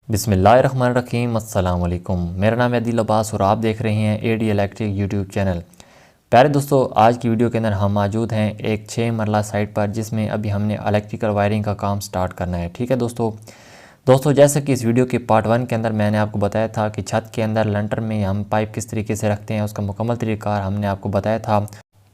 बिस्मिल्लाहिर्रहमानिर्रहीम अस्सलाम वालेकुम। मेरा नाम है अदील अब्बास और आप देख रहे हैं एडी इलेक्ट्रिक यूट्यूब चैनल। प्यारे दोस्तों, आज की वीडियो के अंदर हम मौजूद हैं एक 6 मरला साइट पर, जिसमें अभी हमने इलेक्ट्रिकल वायरिंग का काम स्टार्ट करना है। ठीक है दोस्तों जैसा कि इस वीडियो के पार्ट 1 के अंदर मैंने आपको बताया था कि छत के अंदर लंटर में हम पाइप किस तरीके से रखते हैं, उसका मुकम्मल तरीक़ाकार हमने आपको बताया था।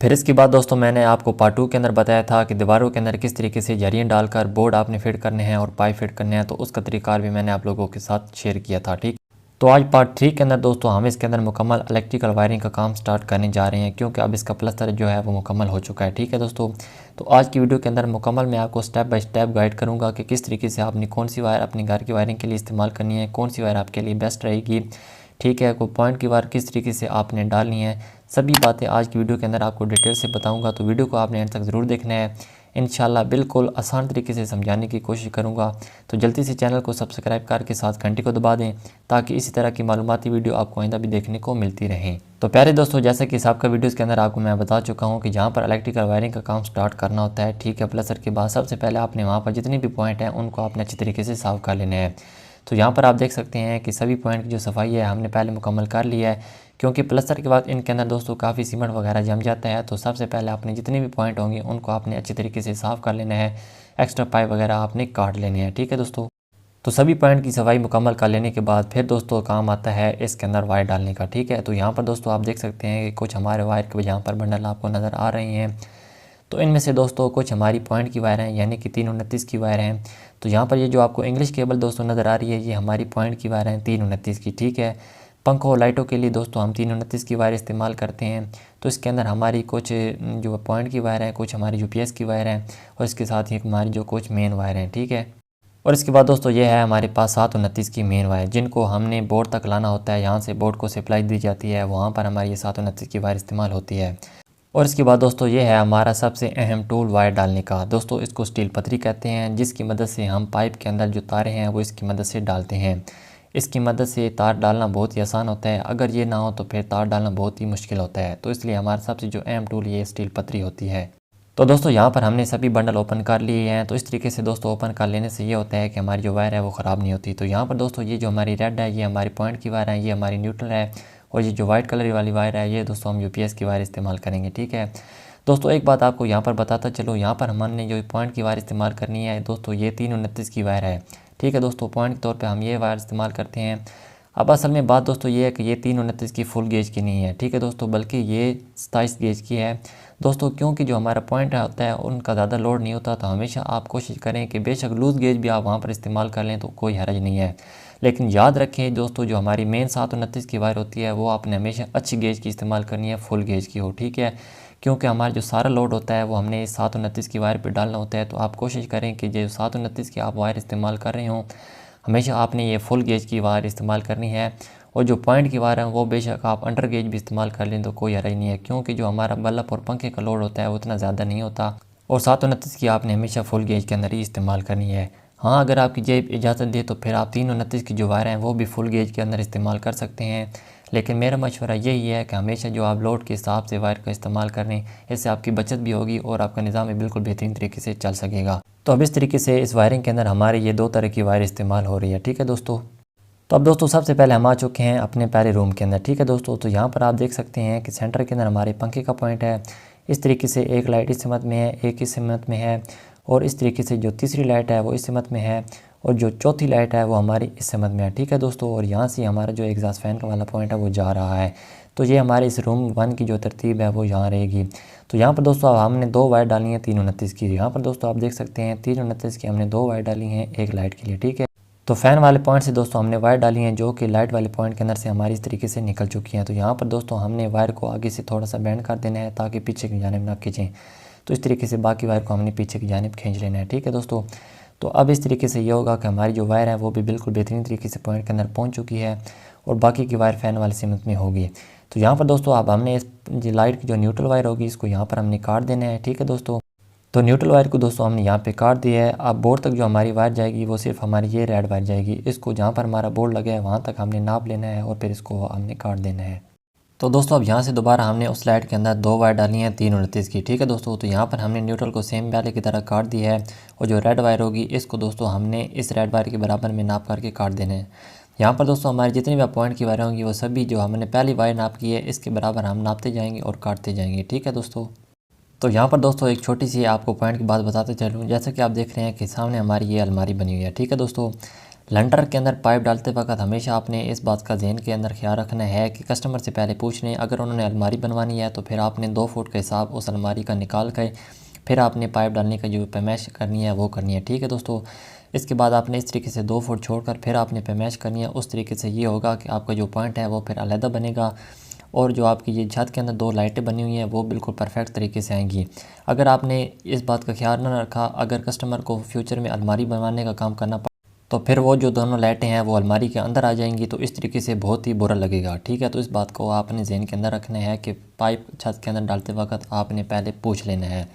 फिर इसके बाद दोस्तों मैंने आपको पार्ट 2 के अंदर बताया था कि दीवारों के अंदर किस तरीके से जरियाँ डालकर बोर्ड आपने फिट करने हैं और पाइप फिट करने हैं, तो उसका तरीक़ाकार भी मैंने आप लोगों के साथ शेयर किया था। ठीक, तो आज पार्ट 3 के अंदर दोस्तों हम इसके अंदर मुकम्मल इलेक्ट्रिकल वायरिंग का काम स्टार्ट करने जा रहे हैं, क्योंकि अब इसका प्लस्तर जो है वो मुकम्मल हो चुका है। ठीक है दोस्तों, तो आज की वीडियो के अंदर मुकम्मल मैं आपको स्टेप बाय स्टेप गाइड करूँगा कि किस तरीके से आपने कौन सी वायर अपने घर की वायरिंग के लिए इस्तेमाल करनी है, कौन सी वायर आपके लिए बेस्ट रहेगी। ठीक है, कोई पॉइंट की वायर किस तरीके से आपने डालनी है, सभी बातें आज की वीडियो के अंदर आपको डिटेल से बताऊंगा। तो वीडियो को आपने एंड तक ज़रूर देखना है। इंशाल्लाह बिल्कुल आसान तरीके से समझाने की कोशिश करूंगा। तो जल्दी से चैनल को सब्सक्राइब करके साथ घंटी को दबा दें, ताकि इसी तरह की मालूमाती वीडियो आपको आइंदा भी देखने को मिलती रहें। तो प्यारे दोस्तों, जैसे कि सबका वीडियोज़ के अंदर आपको मैं बता चुका हूँ कि जहाँ पर इलेक्ट्रिकल वायरिंग का काम स्टार्ट करना होता है, ठीक है, प्लसर के बाद सबसे पहले आपने वहाँ पर जितने भी पॉइंट हैं उनको आपने अच्छी तरीके से साफ़ कर लेने हैं। तो यहाँ पर आप देख सकते हैं कि सभी पॉइंट की जो सफाई है हमने पहले मुकम्मल कर लिया है, क्योंकि प्लस्तर के बाद इनके अंदर दोस्तों काफ़ी सीमेंट वगैरह जम जाता है। तो सबसे पहले आपने जितने भी पॉइंट होंगे उनको आपने अच्छी तरीके से साफ़ कर लेना है, एक्स्ट्रा पाइप वगैरह आपने काट लेने हैं। ठीक है दोस्तों, तो सभी पॉइंट की सफाई मुकम्मल कर लेने के बाद फिर दोस्तों काम आता है इसके अंदर वायर डालने का। ठीक है, तो यहाँ पर दोस्तों आप देख सकते हैं कि कुछ हमारे वायर के यहाँ पर बंडल आपको नज़र आ रहे हैं। तो इनमें से दोस्तों कुछ हमारी पॉइंट की वायर हैं, यानी कि 329 की वायर हैं। तो यहाँ पर ये जो आपको इंग्लिश केबल दोस्तों नज़र आ रही है, ये हमारी पॉइंट की वायर हैं 329 की। ठीक है, पंखों और लाइटों के लिए दोस्तों हम 329 की वायर इस्तेमाल करते हैं। तो इसके अंदर हमारी कुछ जो पॉइंट की वायर हैं, कुछ हमारी यूपीएस की वायर हैं, और इसके साथ ही हमारी जो कुछ मेन वायर हैं। ठीक है, और इसके बाद दोस्तों ये है हमारे पास 729 की मेन वायर, जिनको हमने बोर्ड तक लाना होता है। यहाँ से बोर्ड को सप्लाई दी जाती है, वहाँ पर हमारी ये 729 की वायर इस्तेमाल होती है। और इसके बाद दोस्तों ये है हमारा सबसे अहम टूल वायर डालने का। दोस्तों इसको स्टील पतरी कहते हैं, जिसकी मदद से हम पाइप के अंदर जो तारे हैं वो इसकी मदद से डालते हैं। इसकी मदद से तार डालना बहुत ही आसान होता है, अगर ये ना हो तो फिर तार डालना बहुत ही मुश्किल होता है। तो इसलिए हमारा सबसे जो अहम टूल ये स्टील पतरी होती है। तो दोस्तों यहाँ पर हमने सभी बंडल ओपन कर लिए हैं। तो इस तरीके से दोस्तों ओपन कर लेने से ये होता है कि हमारी जो वायर है वो ख़राब नहीं होती। तो यहाँ पर दोस्तों ये जो हमारी रेड है ये हमारी पॉइंट की वायर है, ये हमारी न्यूट्रल है, और ये जो वाइट कलर वाली वायर है ये दोस्तों हम यूपीएस की वायर इस्तेमाल करेंगे। ठीक है दोस्तों, एक बात आपको यहाँ पर बताता चलो, यहाँ पर हमने जो पॉइंट की वायर इस्तेमाल करनी है दोस्तों ये 329 की वायर है। ठीक है दोस्तों, पॉइंट के तौर पे हम ये वायर इस्तेमाल करते हैं। अब असल में बात दोस्तों ये है कि ये 329 की फुल गेज की नहीं है। ठीक है दोस्तों, बल्कि ये 27 गेज की है दोस्तों, क्योंकि जो हमारा पॉइंट होता है उनका ज़्यादा लोड नहीं होता। तो हमेशा आप कोशिश करें कि बेशक लूज़ गेज भी आप वहाँ पर इस्तेमाल कर लें तो कोई हर्ज नहीं है, लेकिन याद रखें दोस्तों जो हमारी मेन 729 की वायर होती है वो आपने हमेशा अच्छी गेज की इस्तेमाल करनी है, फुल गेज की हो। ठीक है, क्योंकि हमारा जो सारा लोड होता है वो हमने 729 की वायर पर डालना होता है। तो आप कोशिश करें कि जो 729 की आप वायर इस्तेमाल कर रहे हों हमेशा आपने ये फुल गेज की वायर इस्तेमाल करनी है। और जो पॉइंट की वायर है वो बेशक आप अंडर गेज भी इस्तेमाल कर लें तो कोई हर्ज नहीं है, क्योंकि जो हमारा बल्ब और पंखे का लोड होता है वो उतना ज़्यादा नहीं होता। और 729 की आपने हमेशा फुल गेज के अंदर ही इस्तेमाल करनी है। हाँ, अगर आपकी जेब इजाज़त दे तो फिर आप 329 की जो वायर हैं वो भी फुल गेज के अंदर इस्तेमाल कर सकते हैं, लेकिन मेरा मशवरा यही है कि हमेशा जो आप लोड के हिसाब से वायर का इस्तेमाल करें, इससे आपकी बचत भी होगी और आपका निज़ाम भी बिल्कुल बेहतरीन तरीके से चल सकेगा। तो अब इस तरीके से इस वायरिंग के अंदर हमारे ये 2 तरह की वायर इस्तेमाल हो रही है। ठीक है दोस्तों, तो अब दोस्तों सबसे पहले हम आ चुके हैं अपने प्यारे रूम के अंदर। ठीक है दोस्तों, तो यहाँ पर आप देख सकते हैं कि सेंटर के अंदर हमारे पंखे का पॉइंट है। इस तरीके से एक लाइट इस सिमत में है, एक इस सिमत में है, और इस तरीके से जो तीसरी लाइट है वो इस सिमत में है, और जो चौथी लाइट है वो हमारी इस सिमत में है। ठीक है दोस्तों, और यहाँ से हमारा जो एग्जॉस्ट फैन का वाला पॉइंट है वो जा रहा है। तो ये हमारे इस रूम 1 की जो तरतीब है वो यहाँ रहेगी। तो यहाँ पर दोस्तों अब हमने 2 वायर डाली हैं 329 की। यहाँ पर दोस्तों आप देख सकते हैं 329 की हमने 2 वायर डाली हैं एक लाइट के लिए। ठीक है, तो फ़ैन वाले पॉइंट से दोस्तों हमने वायर डाली हैं जो कि लाइट वाले पॉइंट के अंदर से हमारी इस तरीके से निकल चुकी हैं। तो यहाँ पर दोस्तों हमने वायर को आगे से थोड़ा सा बेंड कर देना है ताकि पीछे की जानिब ना खींचें। तो इस तरीके से बाकी वायर को हमने पीछे की जानिब खींच लेना है। ठीक है दोस्तों, तो अब इस तरीके से ये होगा कि हमारी जो वायर है वो भी बिल्कुल बेहतरीन तरीके से पॉइंट के अंदर पहुँच चुकी है, और बाकी की वायर फ़ैन वाली सिमत में होगी। तो यहाँ पर दोस्तों अब हमने इस लाइट की जो न्यूट्रल वायर होगी इसको यहाँ पर हमने काट देना है। ठीक है दोस्तों, तो न्यूट्रल वायर को दोस्तों हमने यहाँ पे काट दिया है। अब बोर्ड तक जो हमारी वायर जाएगी वो सिर्फ हमारी ये रेड वायर जाएगी। इसको जहाँ पर हमारा बोर्ड लगा है वहाँ तक हमने नाप लेना है और फिर इसको हमने काट देना है। तो दोस्तों अब यहाँ से दोबारा हमने उस लाइट के अंदर 2 वायर डाली हैं 329 की, ठीक है दोस्तों। तो यहाँ पर हमने न्यूट्रल को सेम पहले की तरह काट दिया है और जो रेड वायर होगी इसको दोस्तों हमने इस रेड वायर के बराबर में नाप करके काट देना है। यहाँ पर दोस्तों हमारी जितनी भी पॉइंट की वायर होंगी वो सभी जो हमने पहली वायर नाप की है इसके बराबर हम नापते जाएंगे और काटते जाएंगे, ठीक है दोस्तों। तो यहाँ पर दोस्तों एक छोटी सी आपको पॉइंट की बात बताते चलूँ, जैसे कि आप देख रहे हैं कि सामने हमारी ये अलमारी बनी हुई है, ठीक है दोस्तों। लंटर के अंदर पाइप डालते वक्त हमेशा आपने इस बात का ज़हन के अंदर ख्याल रखना है कि कस्टमर से पहले पूछ लें, अगर उन्होंने अलमारी बनवानी है तो फिर आपने 2 फुट का हिसाब उस अलमारी का निकाल कर फिर आपने पाइप डालने का जो पैमाइश करनी है वो करनी है, ठीक है दोस्तों। इसके बाद आपने इस तरीके से 2 फुट छोड़कर फिर आपने पैमाइश करनी है। उस तरीके से ये होगा कि आपका जो पॉइंट है वो फिर अलहदा बनेगा और जो आपकी ये छत के अंदर 2 लाइटें बनी हुई हैं वो बिल्कुल परफेक्ट तरीके से आएंगी। अगर आपने इस बात का ख्याल ना रखा, अगर कस्टमर को फ्यूचर में अलमारी बनवाने का काम करना तो फिर वो जो दोनों लाइटें हैं वो अलमारी के अंदर आ जाएंगी, तो इस तरीके से बहुत ही बुरा लगेगा, ठीक है। तो इस बात को आपने ज़हन के अंदर रखना है कि पाइप छत के अंदर डालते वक्त आपने पहले पूछ लेना है।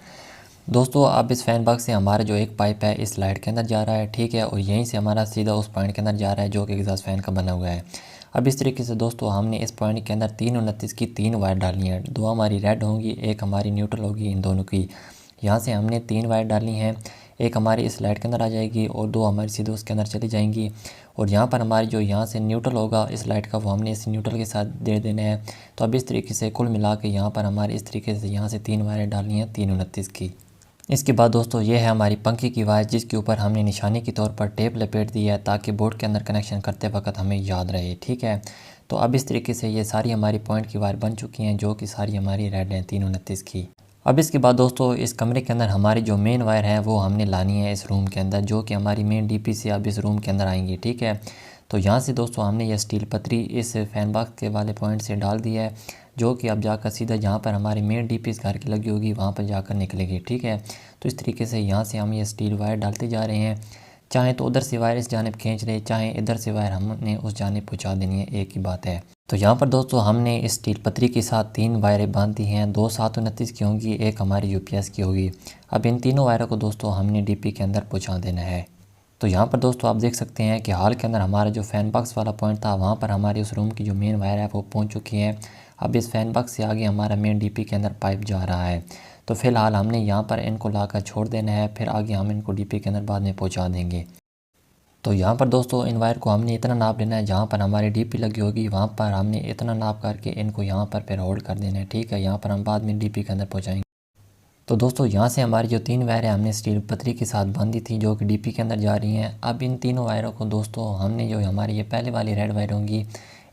दोस्तों अब इस फ़ैन बॉक्स से हमारा जो एक पाइप है इस लाइट के अंदर जा रहा है, ठीक है, और यहीं से हमारा सीधा उस पॉइंट के अंदर जा रहा है जो कि एग्जॉस्ट फ़ैन का बना हुआ है। अब इस तरीके से दोस्तों हमने इस पॉइंट के अंदर 329 की 3 वायर डालनी है, 2 हमारी रेड होंगी, एक हमारी न्यूट्रल होगी, इन दोनों की यहाँ से हमने 3 वायर डालनी है। एक हमारी इस लाइट के अंदर आ जाएगी और 2 हमारी सीधे उसके अंदर चली जाएंगी। और यहाँ पर हमारी जो यहाँ से न्यूट्रल होगा इस लाइट का वो हमने इस न्यूट्रल के साथ दे देना है। तो अब इस तरीके से कुल मिला के यहाँ पर हमारी इस तरीके से यहाँ से 3 वायर डालनी है 329 की। इसके बाद दोस्तों ये है हमारी पंखे की वायर जिसके ऊपर हमने निशानी के तौर पर टेप लपेट दी है ताकि बोर्ड के अंदर कनेक्शन करते वक्त हमें याद रहे, ठीक है। तो अब इस तरीके से ये सारी हमारी पॉइंट की वायर बन चुकी हैं जो कि सारी हमारी रेड हैं 329 की। अब इसके बाद दोस्तों इस कमरे के अंदर हमारी जो मेन वायर है वो हमने लानी है इस रूम के अंदर, जो कि हमारी मेन डीपी से अब इस रूम के अंदर आएंगी, ठीक है। तो यहाँ से दोस्तों हमने यह स्टील पतरी इस फैन बॉक्स के वाले पॉइंट से डाल दिया है, जो कि अब जाकर सीधा जहाँ पर हमारी मेन डीपी इस घर की लगी होगी वहाँ पर जाकर निकलेगी, ठीक है। तो इस तरीके से यहाँ से हम ये स्टील वायर डालते जा रहे हैं, चाहे तो उधर से वायर इस जानिब खींच रहे, चाहे इधर से वायर हमने उस जानिब पहुँचा देनी है, एक ही बात है। तो यहाँ पर दोस्तों हमने इस स्टील पतरी के साथ 3 वायरें बांध दी हैं, 2 729 की होंगी, एक हमारी यूपीएस की होगी। अब इन तीनों वायरों को दोस्तों हमने डीपी के अंदर पहुँचा देना है। तो यहाँ पर दोस्तों आप देख सकते हैं कि हाल के अंदर हमारा जो फ़ैन बॉक्स वाला पॉइंट था वहाँ पर हमारी उस रूम की जो मेन वायर है वो पहुँच चुकी है। अब इस फ़ैन बॉक्स से आगे हमारा मेन डीपी के अंदर पाइप जा रहा है। तो फ़िलहाल हमने यहाँ पर इनको लाकर छोड़ देना है, फिर आगे हम इनको डीपी के अंदर बाद में पहुँचा देंगे। तो यहाँ पर दोस्तों इन वायर को हमने इतना नाप लेना है, जहाँ पर हमारी डीपी लगी होगी वहाँ पर हमने इतना नाप करके इनको यहाँ पर फिर होल्ड कर देना है, ठीक है। यहाँ पर हम बाद में डीपी के अंदर पहुँचाएंगे। तो दोस्तों यहाँ से हमारी जो 3 वायरें हमने स्टील पतरी के साथ बांधी थी जो कि डीपी के अंदर जा रही हैं। अब इन तीनों वायरों को दोस्तों हमने जो हमारी ये पहले वाली रेड वायर होंगी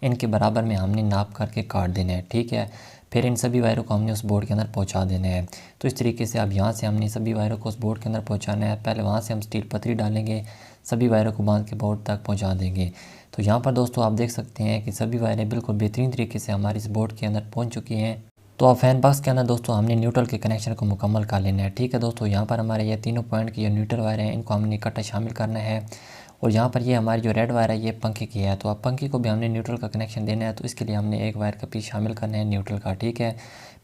इनके बराबर में हमने नाप करके काट देना है, ठीक है। फिर इन सभी वायरों को हमने उस बोर्ड के अंदर पहुंचा देना है। तो इस तरीके से अब यहाँ से हमने सभी वायरों को उस बोर्ड के अंदर पहुंचाना है। पहले वहाँ से हम स्टील पतरी डालेंगे, सभी वायरों को बांध के बोर्ड तक पहुँचा देंगे। तो यहाँ पर दोस्तों आप देख सकते हैं कि सभी वायरें बिल्कुल बेहतरीन तरीके से हमारी इस बोर्ड के अंदर पहुँच चुकी हैं। तो अब फैन बॉक्स के अंदर दोस्तों हमने न्यूट्रल के कनेक्शन को मुकम्मल कर लेना है, ठीक है दोस्तों। यहाँ पर हमारे ये तीनों पॉइंट की जो न्यूट्रल वायर हैं इनको हमने इकट्ठा शामिल करना है। और यहाँ पर ये हमारी जो रेड वायर है ये पंखे की है, तो अब पंखे को भी हमने न्यूट्रल का कनेक्शन देना है, तो इसके लिए हमने एक वायर का पीस शामिल करना है न्यूट्रल का, ठीक है।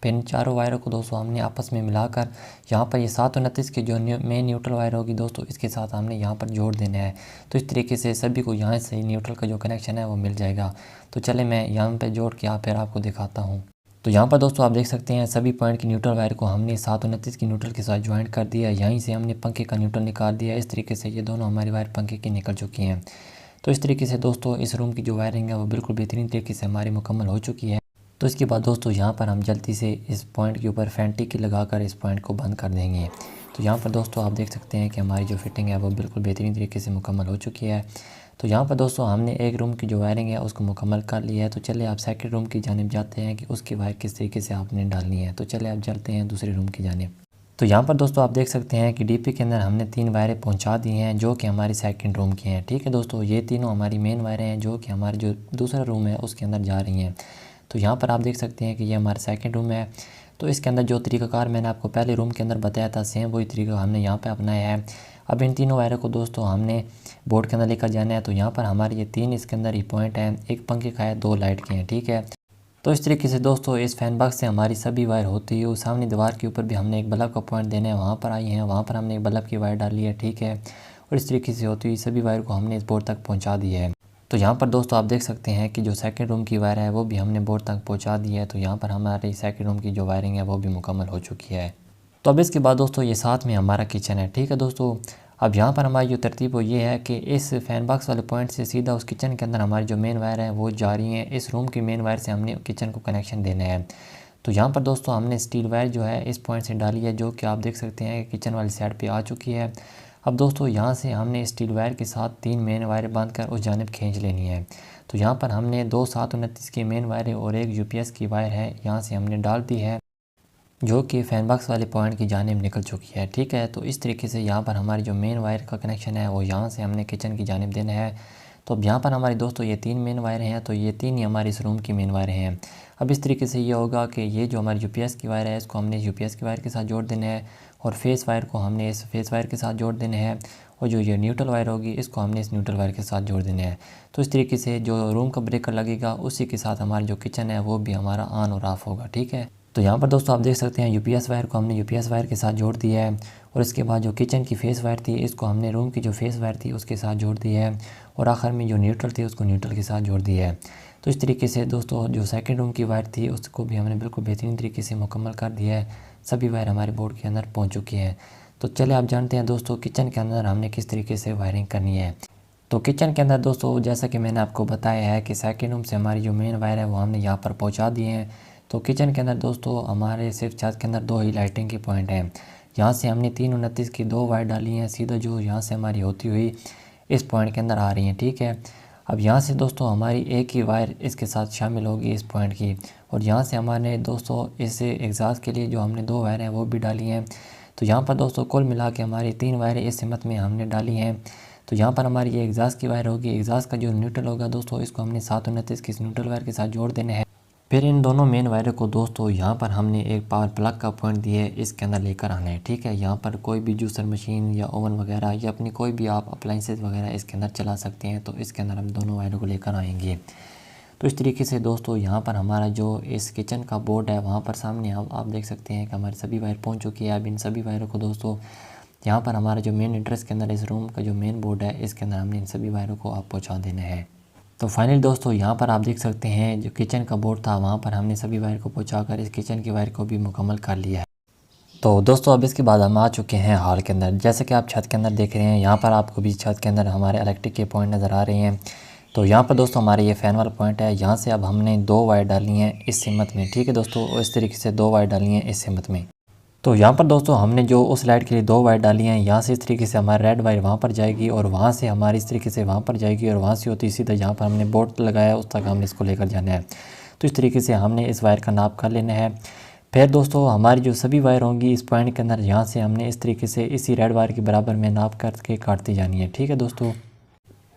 फिर इन चारों वायरों को दोस्तों हमने आपस में मिलाकर यहाँ पर ये 729 की जो मेन न्यूट्रल वायर होगी दोस्तों इसके साथ हमने यहाँ पर जोड़ देना है। तो इस तरीके से सभी को यहाँ से न्यूट्रल का जो कनेक्शन है वो मिल जाएगा। तो चले मैं यहाँ पर जोड़ के फिर आपको दिखाता हूँ। तो यहाँ पर दोस्तों आप देख सकते हैं सभी पॉइंट की न्यूट्रल वायर को हमने 729 की न्यूट्रल के साथ ज्वाइंट कर दिया। यहीं से हमने पंखे का न्यूट्रल निकाल दिया। इस तरीके से ये दोनों हमारी वायर पंखे की निकल चुकी हैं। तो इस तरीके से दोस्तों इस रूम की जो वायरिंग है वो बिल्कुल बेहतरीन तरीके से हमारी मुकम्मल हो चुकी है। तो इसके बाद दोस्तों यहाँ पर हम जल्दी से इस पॉइंट के ऊपर फैन टिक्की लगाकर इस पॉइंट को बंद कर देंगे। तो यहाँ पर दोस्तों आप देख सकते हैं कि हमारी जो फिटिंग है वो बिल्कुल बेहतरीन तरीके से मुकम्मल हो चुकी है। तो यहाँ पर दोस्तों हमने एक रूम की जो वायरिंग है उसको मुकम्मल कर लिया है। तो चलिए आप सेकंड रूम की जानिब जाते हैं कि उसकी वायर किस तरीके से आपने डालनी है। तो चलिए आप चलते हैं दूसरे रूम की जानिब। तो यहाँ पर दोस्तों आप देख सकते हैं कि डीपी के अंदर हमने 3 वायरें पहुँचा दी हैं जो कि हमारी सेकंड रूम की हैं, ठीक है दोस्तों। ये तीनों हमारी मेन वायरें हैं जो कि हमारी जो दूसरा रूम है उसके अंदर जा रही हैं। तो यहाँ पर आप देख सकते हैं कि ये हमारा सेकंड रूम है। तो इसके अंदर जो तरीक़ाकार मैंने आपको पहले रूम के अंदर बताया था सेम वही तरीका हमने यहाँ पे अपनाया है। अब इन तीनों वायरों को दोस्तों हमने बोर्ड के अंदर लेकर जाना है। तो यहाँ पर हमारे ये 3 इसके अंदर ही पॉइंट हैं, एक पंखे का है, 2 लाइट के हैं, ठीक है। तो इस तरीके से दोस्तों इस फैन बॉक्स से हमारी सभी वायर होती है। सामने दीवार के ऊपर भी हमने एक बल्ब का पॉइंट देना है, वहाँ पर आई हैं, वहाँ पर हमने एक बल्ब की वायर डाली है, ठीक है। और इस तरीके से होती हुई सभी वायर को हमने इस बोर्ड तक पहुँचा दी है। तो यहाँ पर दोस्तों आप देख सकते हैं कि जो सेकंड रूम की वायर है वो भी हमने बोर्ड तक पहुँचा दी है। तो यहाँ पर हमारी सेकंड रूम की जो वायरिंग है वो भी मुकम्मल हो चुकी है। तो अब इसके बाद दोस्तों ये साथ में हमारा किचन है, ठीक है दोस्तों। अब यहाँ पर हमारी जो तरतीब वो ये है कि इस फैन बॉक्स वाले पॉइंट से सीधा उस किचन के अंदर हमारी जो मेन वायर है वो जा रही है। इस रूम की मेन वायर से हमने किचन को कनेक्शन देना है। तो यहाँ पर दोस्तों हमने स्टील वायर जो है इस पॉइंट से डाली है, जो कि आप देख सकते हैं कि किचन वाली साइड पे आ चुकी है। अब दोस्तों यहाँ से हमने स्टील वायर के साथ 3 मेन वायर बांध कर उस जानिब खींच लेनी है। तो यहाँ पर हमने 2 729 की मेन वायर और एक यूपीएस की वायर है यहाँ से हमने डाल दी है, जो कि फैन बॉक्स वाले पॉइंट की जानिब निकल चुकी है, ठीक है। तो इस तरीके से यहाँ पर हमारी जो मेन वायर का कनेक्शन है वो यहाँ से हमने किचन की जानिब देना है। तो अब यहाँ पर हमारी दोस्तों ये 3 मेन वायर हैं, तो ये 3 ही हमारी इस रूम की मेन वायर हैं। अब इस तरीके से ये होगा कि ये जो हमारी यूपीएस की वायर है इसको हमने यूपीएस की वायर के साथ जोड़ देना है और फेस वायर को हमने इस फेस वायर के साथ जोड़ देना है, और जो ये न्यूट्रल वायर होगी इसको हमने इस न्यूट्रल वायर के साथ जोड़ देना है। तो इस तरीके से जो रूम का ब्रेकर लगेगा उसी के साथ हमारी जो किचन है वो भी हमारा ऑन और ऑफ होगा, ठीक है। तो यहाँ पर दोस्तों आप देख सकते हैं यूपीएस वायर को हमने यूपीएस वायर के साथ जोड़ दिया है, और इसके बाद जो किचन की फेस वायर थी इसको हमने रूम की जो फेस वायर थी उसके साथ जोड़ दिया है, और आखिर में जो न्यूट्रल थी उसको न्यूट्रल के साथ जोड़ दिया है। तो इस तरीके से दोस्तों जो सेकंड रूम की वायर थी उसको भी हमने बिल्कुल बेहतरीन तरीके से मुकम्मल कर दिया है। सभी वायर हमारे बोर्ड के अंदर पहुँच चुकी है। तो चले आप जानते हैं दोस्तों किचन के अंदर हमने किस तरीके से वायरिंग करनी है। तो किचन के अंदर दोस्तों जैसा कि मैंने आपको बताया है कि सेकंड रूम से हमारी जो मेन वायर है वो हमने यहाँ पर पहुँचा दिए हैं। तो किचन के अंदर दोस्तों हमारे सिर्फ छत के अंदर 2 ही लाइटिंग के पॉइंट हैं। यहाँ से हमने 329 की 2 वायर डाली हैं सीधा, जो यहाँ से हमारी होती हुई इस पॉइंट के अंदर आ रही हैं, ठीक है। अब यहाँ से दोस्तों हमारी एक ही वायर इसके साथ शामिल होगी इस पॉइंट की, और यहाँ से हमारे दोस्तों इस एग्जॉस्ट के लिए जो हमने 2 वायर हैं वो भी डाली हैं। तो यहाँ पर दोस्तों कुल मिला के हमारी 3 वायरें इस सिमत में हमने डाली हैं। तो यहाँ पर हमारी ये एग्जॉस्ट की वायर होगी। एग्जॉस्ट का जो न्यूट्रल होगा दोस्तों इसको हमने 729 की इस न्यूट्रल वायर के साथ जोड़ देना है। फिर इन दोनों मेन वायरों को दोस्तों यहाँ पर हमने एक पावर प्लग का पॉइंट दिए इसके अंदर लेकर आना है, ठीक है। यहाँ पर कोई भी जूसर मशीन या ओवन वगैरह या अपनी कोई भी आप अप्लाइंसेस वगैरह इसके अंदर चला सकते हैं। तो इसके अंदर हम दोनों वायरों को लेकर आएंगे। तो इस तरीके से दोस्तों यहाँ पर हमारा जो इस किचन का बोर्ड है वहाँ पर सामने आप देख सकते हैं कि हमारी सभी वायर पहुँच चुकी है। अब इन सभी वायरों को दोस्तों यहाँ पर हमारा जो मेन एड्रेस के अंदर इस रूम का जो मेन बोर्ड है इसके अंदर हमने इन सभी वायरों को आप पहुँचा देना है। तो फाइनली दोस्तों यहाँ पर आप देख सकते हैं जो किचन का बोर्ड था वहाँ पर हमने सभी वायर को पहुँचाकर इस किचन की वायर को भी मुकम्मल कर लिया है। तो दोस्तों अब इसके बाद हम आ चुके हैं हॉल के अंदर। जैसे कि आप छत के अंदर देख रहे हैं यहाँ पर आपको भी छत के अंदर हमारे इलेक्ट्रिक के पॉइंट नज़र आ रहे हैं। तो यहाँ पर दोस्तों हमारे ये फ़ैन वाला पॉइंट है, यहाँ से अब हमने 2 वायर डाली हैं इस सिमत में, ठीक है दोस्तों। इस तरीके से 2 वायर डाली हैं इस सिमत में। तो यहाँ पर दोस्तों हमने जो उस लाइट के लिए 2 वायर डाली हैं, यहाँ से इस तरीके से हमारी रेड वायर वहाँ पर जाएगी और वहाँ से हमारी इस तरीके से वहाँ पर जाएगी, और वहाँ से होती सीधा जहाँ पर हमने बोर्ड लगाया उस तक हमने इसको लेकर जाना है। तो इस तरीके से हमने इस वायर का नाप कर लेना है। फिर दोस्तों हमारी जो सभी वायर होंगी इस पॉइंट के अंदर यहाँ से हमने इस तरीके से इसी रेड वायर के बराबर में नाप करके काटती जानी है, ठीक है दोस्तों।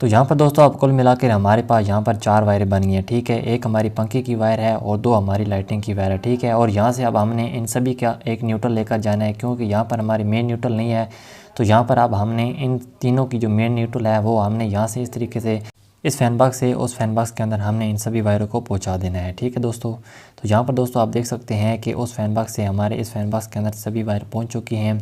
तो यहाँ पर दोस्तों आप कुल मिलाकर हमारे पास यहाँ पर 4 वायरें बनी हैं, ठीक है। एक हमारी पंखे की वायर है और 2 हमारी लाइटिंग की वायर है, ठीक है। और यहाँ से अब हमने इन सभी का एक न्यूट्रल लेकर जाना है, क्योंकि यहाँ पर हमारी मेन न्यूट्रल नहीं है। तो यहाँ पर अब हमने इन तीनों की जो मेन न्यूट्रल है वो हमने यहाँ से इस तरीके से इस फैन बॉक्स से उस फैन बॉक्स के अंदर हमने इन सभी वायरों को पहुँचा देना है, ठीक है दोस्तों। तो यहाँ पर दोस्तों आप देख सकते हैं कि उस फैन बॉक्स से हमारे इस फैन बॉक्स के अंदर सभी वायर पहुँच चुकी हैं।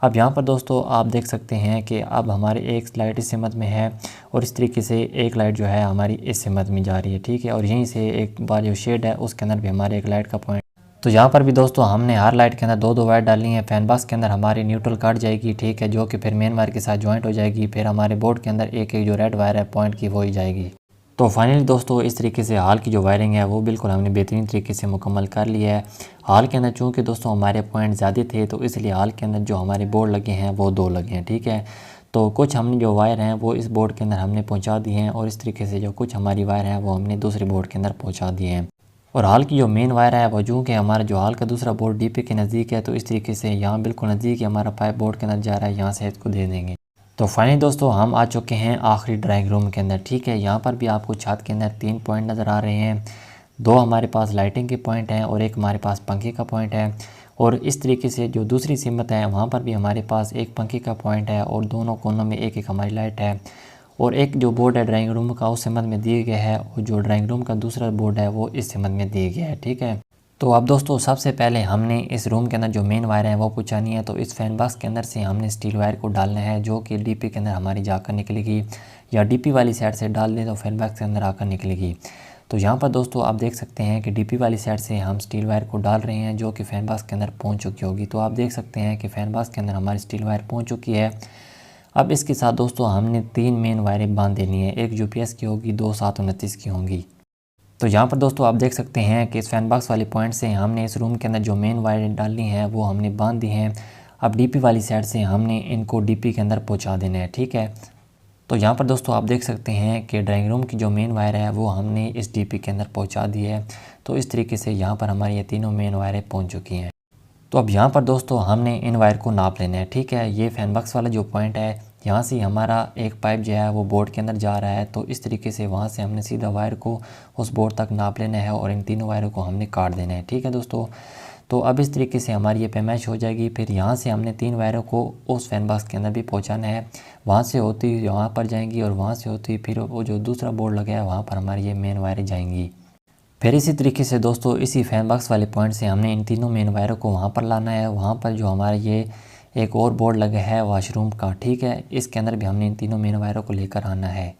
अब यहाँ पर दोस्तों आप देख सकते हैं कि अब हमारी एक लाइट इस सिमत में है और इस तरीके से एक लाइट जो है हमारी इस सिमत में जा रही है, ठीक है। और यहीं से एक बार जो शेड है उसके अंदर भी हमारे एक लाइट का पॉइंट। तो यहाँ पर भी दोस्तों हमने हर लाइट के अंदर 2-2 वायर डालनी है। फैन बॉक्स के अंदर हमारी न्यूट्रल काट जाएगी, ठीक है, जो कि फिर मेन वायर के साथ जॉइंट हो जाएगी। फिर हमारे बोर्ड के अंदर एक एक जो रेड वायर है पॉइंट की वो ही जाएगी। तो फाइनली दोस्तों इस तरीके से हॉल की जो वायरिंग है वो बिल्कुल हमने बेहतरीन तरीके से मुकम्मल कर लिया है। हॉल के अंदर चूँकि दोस्तों हमारे पॉइंट ज़्यादा थे तो इसलिए हॉल के अंदर जो हमारे बोर्ड लगे हैं वो 2 लगे हैं, ठीक है। तो कुछ हमने जो वायर हैं वो इस बोर्ड के अंदर हमने पहुंचा दिए हैं, और इस तरीके से जो कुछ हमारी वायर हैं वो हमने दूसरे बोर्ड के अंदर पहुंचा दिए हैं। और हॉल की जो मेन वायर है वो चूँकि हमारा जो हॉल का दूसरा बोर्ड डीपी के नज़दीक है तो इस तरीके से यहाँ बिल्कुल नज़दीक ही हमारा पाइप बोर्ड के अंदर जा रहा है, यहाँ से इसको दे देंगे। तो फाइनली दोस्तों हम आ चुके हैं आखिरी ड्राइंग रूम के अंदर, ठीक है। यहाँ पर भी आपको छत के अंदर 3 पॉइंट नज़र आ रहे हैं। 2 हमारे पास लाइटिंग के पॉइंट हैं और एक हमारे पास पंखे का पॉइंट है। और इस तरीके से जो दूसरी सिमत है वहाँ पर भी हमारे पास एक पंखे का पॉइंट है और दोनों कोनों में एक एक हमारी लाइट है। और एक जो बोर्ड है ड्राइंग रूम का उस सिमत में दिए गया है, और जो ड्राइंग रूम का दूसरा बोर्ड है वो इस सिमत में दिए गया है, ठीक है। तो अब दोस्तों सबसे पहले हमने इस रूम के अंदर जो मेन वायर है वो पहुँचानी है। तो इस फैन बॉक्स के अंदर से हमने स्टील वायर को डालना है जो कि डीपी के अंदर हमारी जाकर निकलेगी। या डीपी वाली साइड से डाल दें तो फैन बॉक्स के अंदर आकर निकलेगी। तो यहाँ पर दोस्तों आप देख सकते हैं कि डीपी वाली साइड से हम स्टील वायर को डाल रहे हैं जो कि फैन बॉक्स के अंदर पहुँच चुकी होगी। तो आप देख सकते हैं कि फैन बॉक्स के अंदर हमारी स्टील वायर पहुँच चुकी है। अब इसके साथ दोस्तों हमने 3 मेन वायरें बांध देनी है, एक यूपीएस की होगी, 2 729 की होंगी। तो यहाँ पर दोस्तों आप देख सकते हैं कि इस फैन बॉक्स वाली पॉइंट से हमने इस रूम के अंदर जो मेन वायरें डालनी है वो हमने बांध दी हैं। अब डीपी वाली साइड से हमने इनको डीपी के अंदर पहुँचा देना है, ठीक है। तो यहाँ पर दोस्तों आप देख सकते हैं कि ड्राइंग रूम की जो मेन वायर है वो हमने इस डीपी के अंदर पहुँचा दी है। तो इस तरीके से यहाँ पर हमारी ये तीनों मेन वायरें पहुँच चुकी हैं। तो अब यहाँ पर दोस्तों हमने इन वायर को नाप लेना है, ठीक है। ये फैन बॉक्स वाला जो पॉइंट है यहाँ से हमारा एक पाइप जो है वो बोर्ड के अंदर जा रहा है। तो इस तरीके से वहाँ से हमने सीधा वायर को उस बोर्ड तक नाप लेना है और इन तीनों वायरों को हमने काट देना है, ठीक है दोस्तों। तो अब इस तरीके से हमारी ये पैमाइश हो जाएगी। फिर यहाँ से हमने 3 वायरों को उस फैन बॉक्स के अंदर भी पहुँचाना है। वहाँ से होती हुई यहाँ पर जाएंगी और वहाँ से होती हुई फिर वो जो दूसरा बोर्ड लगा है वहाँ पर हमारी ये मेन वायरें जाएंगी। फिर इसी तरीके से दोस्तों इसी फैन बॉक्स वाले पॉइंट से हमने इन तीनों मेन वायरों को वहाँ पर लाना है। वहाँ पर जो हमारा ये एक और बोर्ड लगा है वॉशरूम का, ठीक है, इसके अंदर भी हमने इन तीनों मेन वायरों को लेकर आना है।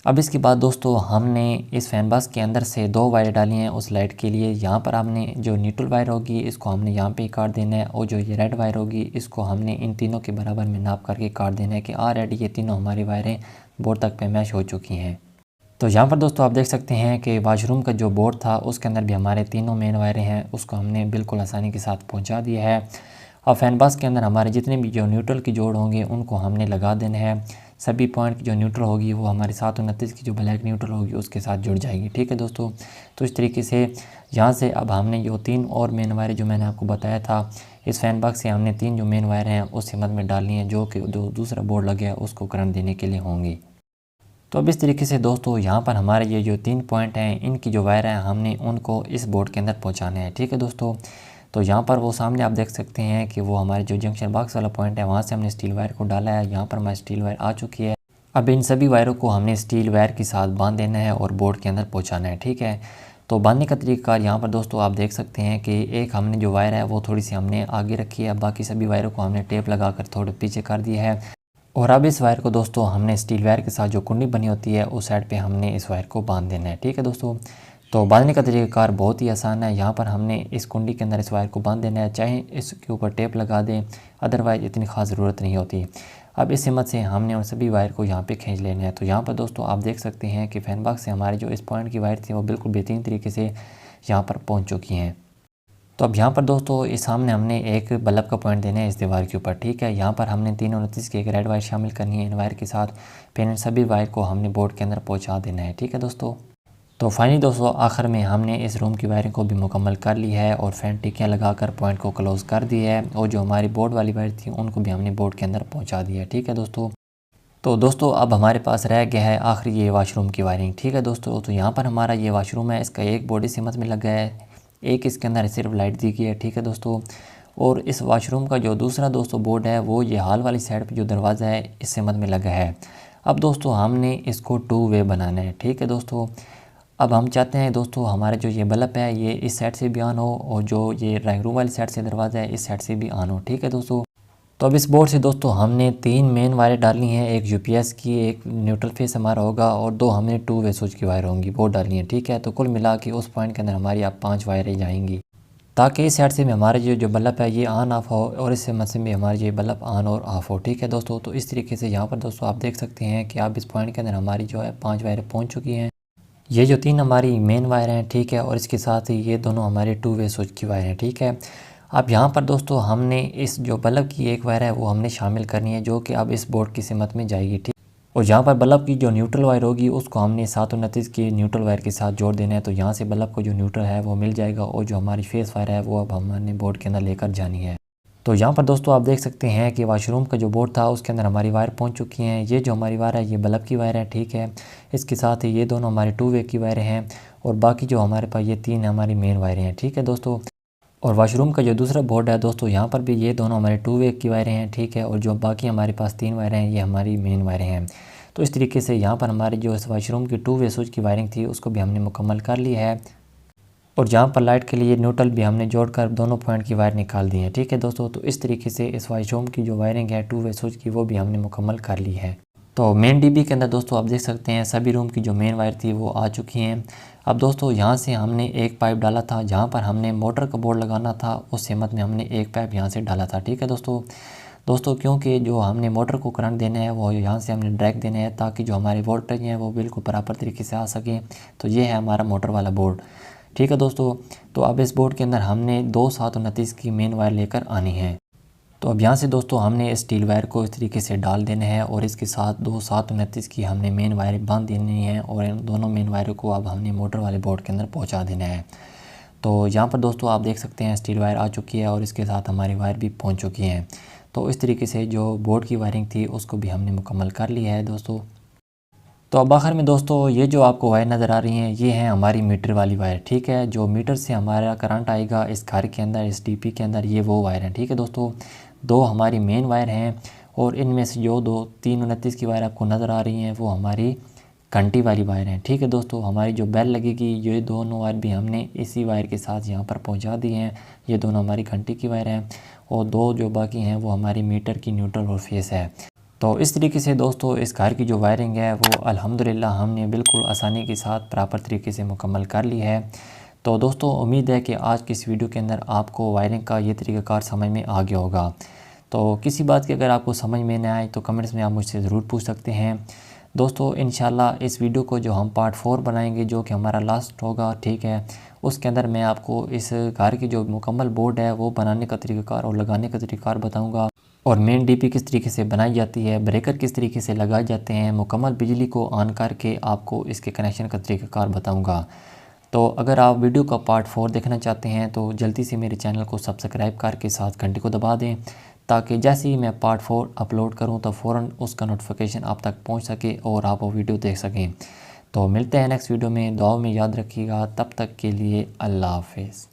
अब इसके बाद दोस्तों हमने इस फैन बॉक्स के अंदर से 2 वायर डाली हैं उस लाइट के लिए। यहाँ पर हमने जो न्यूट्रल वायर होगी इसको हमने यहाँ पे काट देना है और जो ये रेड वायर होगी इसको हमने इन तीनों के बराबर में नाप करके काट देना है कि ऑलरेडी ये तीनों हमारी वायरें बोर्ड तक पैमाइश हो चुकी हैं। तो यहाँ पर दोस्तों आप देख सकते हैं कि वॉशरूम का जो बोर्ड था उसके अंदर भी हमारे तीनों मेन वायरें हैं, उसको हमने बिल्कुल आसानी के साथ पहुँचा दिया है। और फैन बॉक्स के अंदर हमारे जितने भी जो न्यूट्रल की जोड़ होंगे उनको हमने लगा देना है। सभी पॉइंट की जो न्यूट्रल होगी वो हमारी 729 की जो ब्लैक न्यूट्रल होगी उसके साथ जुड़ जाएगी, ठीक है दोस्तों। तो इस तरीके से यहाँ से अब हमने जो 3 और मेन वायर जो मैंने आपको बताया था इस फैन बॉक्स से हमने 3 जो मेन वायर हैं उस हिम्मत में डालनी है जो कि जो दूसरा बोर्ड लगे है उसको करंट देने के लिए होंगी। तो अब इस तरीके से दोस्तों यहाँ पर हमारे ये जो 3 पॉइंट हैं इनकी जो वायर हैं हमने उनको इस बोर्ड के अंदर पहुँचाना है, ठीक है दोस्तों। तो यहाँ पर वो सामने आप देख सकते हैं कि वो हमारे जो जंक्शन बॉक्स वाला पॉइंट है वहाँ से हमने स्टील वायर को डाला है। यहाँ पर हमारी स्टील वायर आ चुकी है। अब इन सभी वायरों को हमने स्टील वायर के साथ बांध देना है और बोर्ड के अंदर पहुँचाना है, ठीक है। तो बांधने का तरीक़ाकार यहाँ पर दोस्तों आप देख सकते हैं कि एक हमने जो वायर है वो थोड़ी सी हमने आगे रखी है, बाकी सभी वायरों को हमने टेप लगा कर थोड़े पीछे कर दिया है। और अब इस वायर को दोस्तों हमने स्टील वायर के साथ जो कुंडी बनी होती है उस साइड पे हमने इस वायर को बांध देना है, ठीक है दोस्तों। तो बांधने का तरीक़ाकार बहुत ही आसान है। यहाँ पर हमने इस कुंडी के अंदर इस वायर को बांध देना है, चाहे इसके ऊपर टेप लगा दें, अदरवाइज़ इतनी ख़ास ज़रूरत नहीं होती। अब इस हिम्मत से हमने उन सभी वायर को यहाँ पे खींच लेना है। तो यहाँ पर दोस्तों आप देख सकते हैं कि फैन बॉक्स से हमारे जो इस पॉइंट की वायर थी वो बिल्कुल बेहतरीन तरीके से यहाँ पर पहुँच चुकी हैं। तो अब यहाँ पर दोस्तों इस सामने हमने एक बल्ब का पॉइंट देना है इस दीवार के ऊपर, ठीक है। यहाँ पर हमने 329 की एक रेड वायर शामिल करनी है इन वायर के साथ। फिर इन सभी वायर को हमने बोर्ड के अंदर पहुँचा देना है, ठीक है दोस्तों। तो फाइनली दोस्तों आखिर में हमने इस रूम की वायरिंग को भी मुकम्मल कर ली है और फैन टिक्कियाँ लगाकर पॉइंट को क्लोज़ कर दी है और जो हमारी बोर्ड वाली वायर थी उनको भी हमने बोर्ड के अंदर पहुँचा दिया है, ठीक है दोस्तों। तो दोस्तों अब हमारे पास रह गया है आखिरी ये वाशरूम की वायरिंग, ठीक है दोस्तों। तो यहाँ पर हमारा ये वाशरूम है, इसका एक बोर्ड इस हिम्मत में लगा है, एक इसके अंदर सिर्फ लाइट दी गई है, ठीक है दोस्तों। और इस वाशरूम का जो दूसरा दोस्तों बोर्ड है वो ये हॉल वाली साइड पे जो दरवाज़ा है इस हिम्मत में लगा है। अब दोस्तों हमने इसको 2 वे बनाना है, ठीक है दोस्तों। अब हम चाहते हैं दोस्तों हमारे जो ये बल्ब है ये इस साइड से भी ऑन हो और जो ये ड्राइंग रूम वाली साइड से दरवाज़ा है इस साइड से भी ऑन हो, ठीक है दोस्तों। तो अब इस बोर्ड से दोस्तों हमने 3 मेन वायर डालनी है, एक यूपीएस की, एक न्यूट्रल फेस हमारा होगा और 2 हमने 2 वे स्विच की वायर होंगी, वो डालनी है, ठीक है। तो कुल मिला के उस पॉइंट के अंदर हमारी अब 5 वायरें जाएंगी ताकि इस साइड से भी हमारे जो बल्ब है ये ऑन ऑफ हो और इस हिम्मत से भी हमारे ये बल्ब ऑन और ऑफ हो, ठीक है दोस्तों। तो इस तरीके से यहाँ पर दोस्तों आप देख सकते हैं कि अब इस पॉइंट के अंदर हमारी जो है 5 वायरें पहुँच चुकी हैं। ये जो 3 हमारी मेन वायर हैं, ठीक है, और इसके साथ ही ये दोनों हमारे 2 वे स्विच की वायर हैं, ठीक है। अब यहाँ पर दोस्तों हमने इस जो बल्ब की एक वायर है वो हमने शामिल करनी है जो कि अब इस बोर्ड की सिमत में जाएगी, ठीक। और यहाँ पर बल्ब की जो न्यूट्रल वायर होगी उसको हमने 729 की न्यूट्रल वायर के साथ जोड़ देना है। तो यहाँ से बल्ब को जो न्यूट्रल है वो मिल जाएगा और जो हमारी फेस वायर है वो अब हमने बोर्ड के अंदर लेकर जानी है। तो यहाँ पर दोस्तों आप देख सकते हैं कि वाशरूम का जो बोर्ड था उसके अंदर हमारी वायर पहुँच चुकी हैं। ये जो हमारी वायर है ये बल्ब की वायर है, ठीक है। इसके साथ ही ये दोनों हमारे 2 वे की वायरें हैं और बाकी जो हमारे पास ये 3 हमारी मेन वायरें हैं, ठीक है दोस्तों। और वाशरूम का जो दूसरा बोर्ड है दोस्तों यहाँ पर भी ये दोनों हमारे 2 वे की वायरें हैं, ठीक है। और जो बाकी हमारे पास 3 वायरें हैं ये हमारी मेन वायरें हैं। तो इस तरीके से यहाँ पर हमारी जो इस वाशरूम की 2 वे स्विच की वायरिंग थी उसको भी हमने मुकम्मल कर ली है। और जहाँ पर लाइट के लिए न्यूट्रल भी हमने जोड़कर दोनों पॉइंट की वायर निकाल दी है, ठीक है दोस्तों। तो इस तरीके से इस वाशरूम की जो वायरिंग है 2 वे स्विच की वो भी हमने मुकम्मल कर ली है। तो मेन डीबी के अंदर दोस्तों आप देख सकते हैं सभी रूम की जो मेन वायर थी वो आ चुकी हैं। अब दोस्तों यहाँ से हमने एक पाइप डाला था, जहाँ पर हमने मोटर का बोर्ड लगाना था उस हिम्मत में हमने एक पाइप यहाँ से डाला था। ठीक है दोस्तों क्योंकि जो हमने मोटर को करंट देना है वो यहाँ से हमने डायरेक्ट देना है, ताकि जो हमारे वोल्टेज हैं वो बिल्कुल बराबर तरीके से आ सकें। तो ये है हमारा मोटर वाला बोर्ड। ठीक है दोस्तों, तो अब इस बोर्ड के अंदर हमने 2 729 की मेन वायर लेकर आनी है। तो अब यहाँ से दोस्तों हमने स्टील वायर को इस तरीके से डाल देना है और इसके साथ 2 729 की हमने मेन वायर बांध देनी है और इन दोनों मेन वायरों को अब हमने मोटर वाले बोर्ड के अंदर पहुँचा देना है। तो यहाँ पर दोस्तों आप देख सकते हैं स्टील वायर आ चुकी है और इसके साथ हमारी वायर भी पहुँच चुकी हैं। तो इस तरीके से जो बोर्ड की वायरिंग थी उसको भी हमने मुकम्मल कर लिया है दोस्तों। तो अब आखिर में दोस्तों ये जो आपको वायर नज़र आ रही हैं ये हैं हमारी मीटर वाली वायर। ठीक है, जो मीटर से हमारा करंट आएगा इस घर के अंदर, इस डीपी के अंदर, ये वो वायर हैं। ठीक है दोस्तों, दो हमारी मेन वायर हैं और इनमें से जो 2 329 की वायर आपको नज़र आ रही हैं वो हमारी घंटी वाली वायर हैं। ठीक है दोस्तों, हमारी जो बेल लगेगी ये दोनों वायर भी हमने इसी वायर के साथ यहाँ पर पहुँचा दी हैं। ये दोनों हमारी घंटी की वायर हैं और दो जो बाकी हैं वो हमारी मीटर की न्यूट्रल और फेस है। तो इस तरीके से दोस्तों इस घर की जो वायरिंग है वो अल्हम्दुलिल्लाह हमने बिल्कुल आसानी के साथ प्रॉपर तरीके से मुकम्मल कर ली है। तो दोस्तों उम्मीद है कि आज की इस वीडियो के अंदर आपको वायरिंग का ये तरीक़ाकार समझ में आ गया होगा। तो किसी बात की अगर आपको समझ में न आए तो कमेंट्स में आप मुझसे ज़रूर पूछ सकते हैं। दोस्तों इंशाल्लाह इस वीडियो को जो हम पार्ट 4 बनाएंगे जो कि हमारा लास्ट होगा, ठीक है, उसके अंदर मैं आपको इस घर की जो मुकम्मल बोर्ड है वो बनाने का तरीक़ाकार और लगाने का तरीक़ाकार बताऊँगा और मेन डीपी किस तरीके से बनाई जाती है, ब्रेकर किस तरीके से लगाए जाते हैं, मुकम्मल बिजली को ऑन करके आपको इसके कनेक्शन का तरीक़ाकार बताऊंगा। तो अगर आप वीडियो का पार्ट 4 देखना चाहते हैं तो जल्दी से मेरे चैनल को सब्सक्राइब करके साथ घंटे को दबा दें, ताकि जैसे ही मैं पार्ट 4 अपलोड करूं तो फ़ौरन उसका नोटिफिकेशन आप तक पहुंच सके और आप वो वीडियो देख सकें। तो मिलते हैं नेक्स्ट वीडियो में, दुआ में याद रखिएगा। तब तक के लिए अल्लाह हाफ़िज़।